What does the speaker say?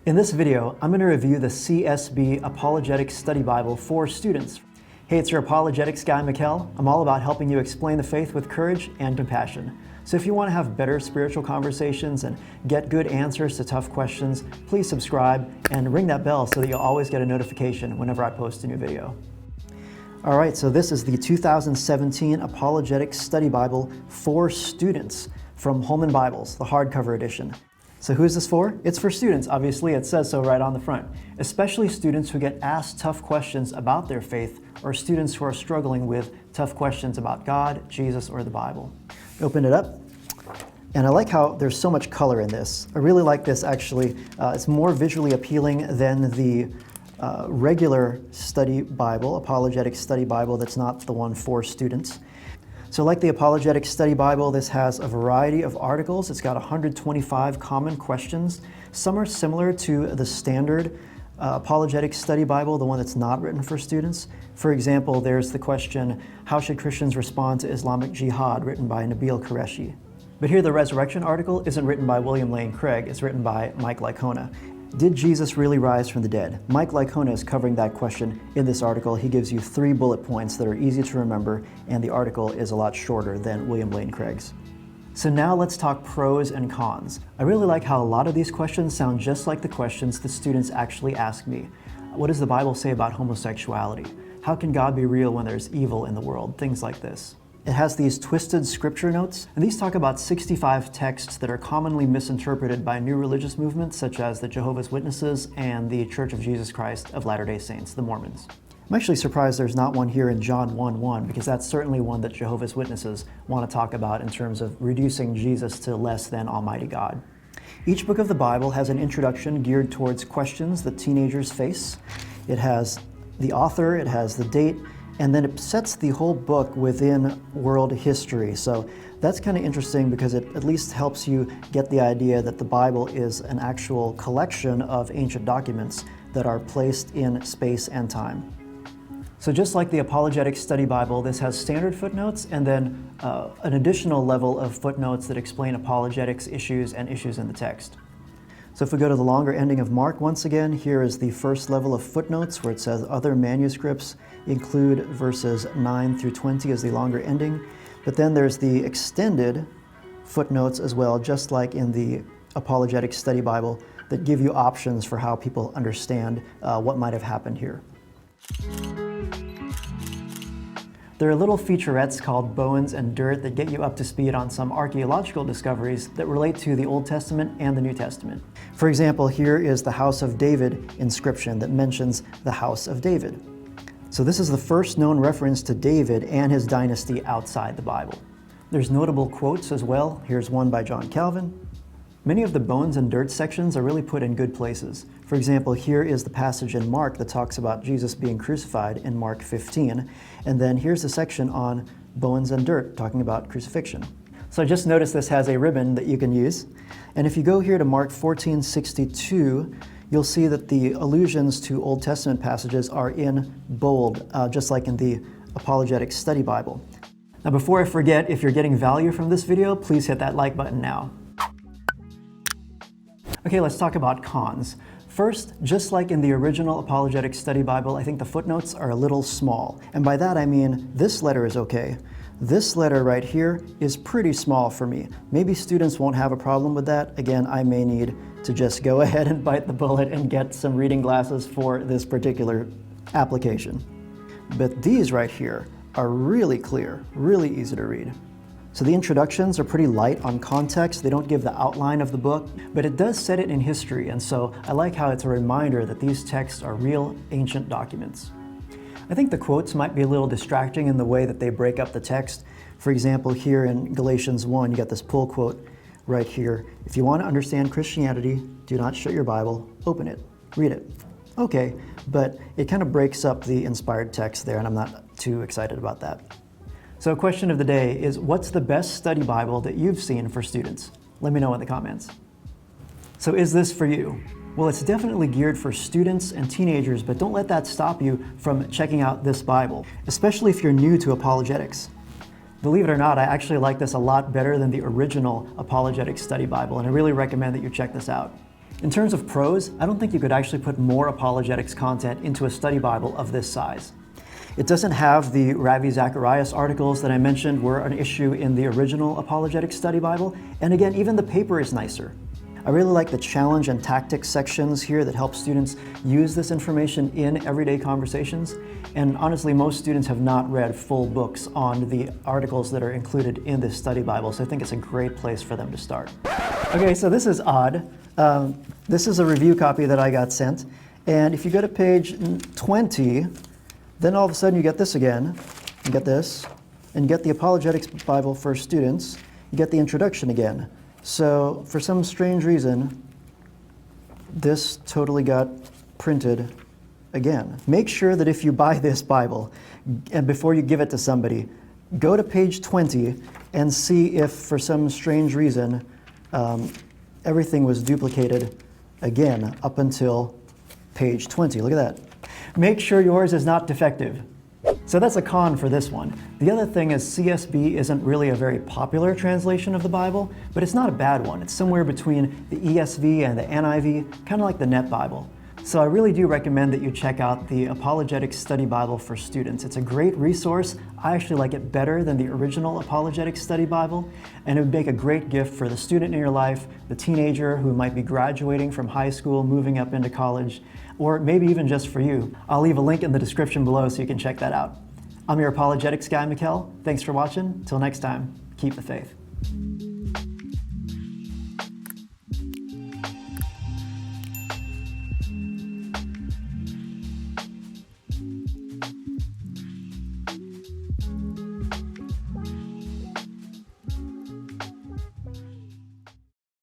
In this video, I'm going to review the CSB Apologetics Study Bible for students. Hey, it's your apologetics guy, Mikkel. I'm all about helping you explain the faith with courage and compassion. So if you want to have better spiritual conversations and get good answers to tough questions, please subscribe and ring that bell so that you'll always get a notification whenever I post a new video. All right, so this is the 2017 Apologetics Study Bible for students from Holman Bibles, the hardcover edition. So who is this for? It's for students, obviously. It says so right on the front, especially students who get asked tough questions about their faith or students who are struggling with tough questions about God, Jesus, or the Bible. Open it up, and I like how there's so much color in this. I really like this, actually. It's more visually appealing than the regular study Bible, Apologetics Study Bible that's not the one for students. So like the Apologetics Study Bible, this has a variety of articles. It's got 125 common questions. Some are similar to the standard Apologetics Study Bible, the one that's not written for students. For example, there's the question, how should Christians respond to Islamic jihad, written by Nabil Qureshi. But here the resurrection article isn't written by William Lane Craig, it's written by Mike Licona. Did Jesus really rise from the dead? Mike Licona is covering that question in this article. He gives you 3 bullet points that are easy to remember, and the article is a lot shorter than William Lane Craig's. So now let's talk pros and cons. I really like how a lot of these questions sound just like the questions the students actually ask me. What does the Bible say about homosexuality? How can God be real when there's evil in the world? Things like this. It has these twisted scripture notes, and these talk about 65 texts that are commonly misinterpreted by new religious movements such as the Jehovah's Witnesses and the Church of Jesus Christ of Latter-day Saints, the Mormons. I'm actually surprised there's not one here in John 1:1, because that's certainly one that Jehovah's Witnesses want to talk about in terms of reducing Jesus to less than Almighty God. Each book of the Bible has an introduction geared towards questions that teenagers face. It has the author, it has the date, and then it sets the whole book within world history. So that's kind of interesting because it at least helps you get the idea that the Bible is an actual collection of ancient documents that are placed in space and time. So just like the Apologetics Study Bible, this has standard footnotes and then an additional level of footnotes that explain apologetics issues and issues in the text. So if we go to the longer ending of Mark, once again, here is the first level of footnotes where it says other manuscripts include verses 9 through 20 as the longer ending. But then there's the extended footnotes as well, just like in the Apologetics Study Bible, that give you options for how people understand what might have happened here. There are little featurettes called Bones and Dirt that get you up to speed on some archaeological discoveries that relate to the Old Testament and the New Testament. For example, here is the House of David inscription that mentions the House of David. So this is the first known reference to David and his dynasty outside the Bible. There's notable quotes as well. Here's one by John Calvin. Many of the Bones and Dirt sections are really put in good places. For example, here is the passage in Mark that talks about Jesus being crucified in Mark 15. And then here's the section on Bones and Dirt talking about crucifixion. So I just noticed this has a ribbon that you can use. And if you go here to Mark 14:62, you'll see that the allusions to Old Testament passages are in bold, just like in the Apologetics Study Bible. Now before I forget, if you're getting value from this video, please hit that like button now. Okay, let's talk about cons. First, just like in the original Apologetics Study Bible, I think the footnotes are a little small. And by that I mean this letter is okay. This letter right here is pretty small for me. Maybe students won't have a problem with that. Again, I may need to just go ahead and bite the bullet and get some reading glasses for this particular application. But these right here are really clear, really easy to read. So the introductions are pretty light on context. They don't give the outline of the book, but it does set it in history. And so I like how it's a reminder that these texts are real ancient documents. I think the quotes might be a little distracting in the way that they break up the text. For example, here in Galatians 1, you got this pull quote right here. If you want to understand Christianity, do not shut your Bible, open it, read it. Okay, but it kind of breaks up the inspired text there, and I'm not too excited about that. So question of the day is, what's the best study Bible that you've seen for students? Let me know in the comments. So is this for you? Well, it's definitely geared for students and teenagers, but don't let that stop you from checking out this Bible, especially if you're new to apologetics. Believe it or not, I actually like this a lot better than the original Apologetics Study Bible, and I really recommend that you check this out. In terms of pros, I don't think you could actually put more apologetics content into a study Bible of this size. It doesn't have the Ravi Zacharias articles that I mentioned were an issue in the original Apologetics Study Bible, and again, even the paper is nicer. I really like the challenge and tactics sections here that help students use this information in everyday conversations, and honestly, most students have not read full books on the articles that are included in this study Bible, so I think it's a great place for them to start. Okay, so this is odd. This is a review copy that I got sent, and if you go to page 20, then all of a sudden you get this again, you get this, and you get the Apologetics Bible for Students, you get the introduction again. So for some strange reason, this totally got printed again. Make sure that if you buy this Bible, and before you give it to somebody, go to page 20 and see if for some strange reason everything was duplicated again up until page 20. Look at that. Make sure yours is not defective. So that's a con for this one. The other thing is CSB isn't really a very popular translation of the Bible, but it's not a bad one. It's somewhere between the ESV and the NIV, kind of like the Net Bible. So I really do recommend that you check out the Apologetics Study Bible for Students. It's a great resource. I actually like it better than the original Apologetics Study Bible, and it would make a great gift for the student in your life, the teenager who might be graduating from high school, moving up into college, or maybe even just for you. I'll leave a link in the description below so you can check that out. I'm your apologetics guy, Mikkel. Thanks for watching. Till next time, keep the faith.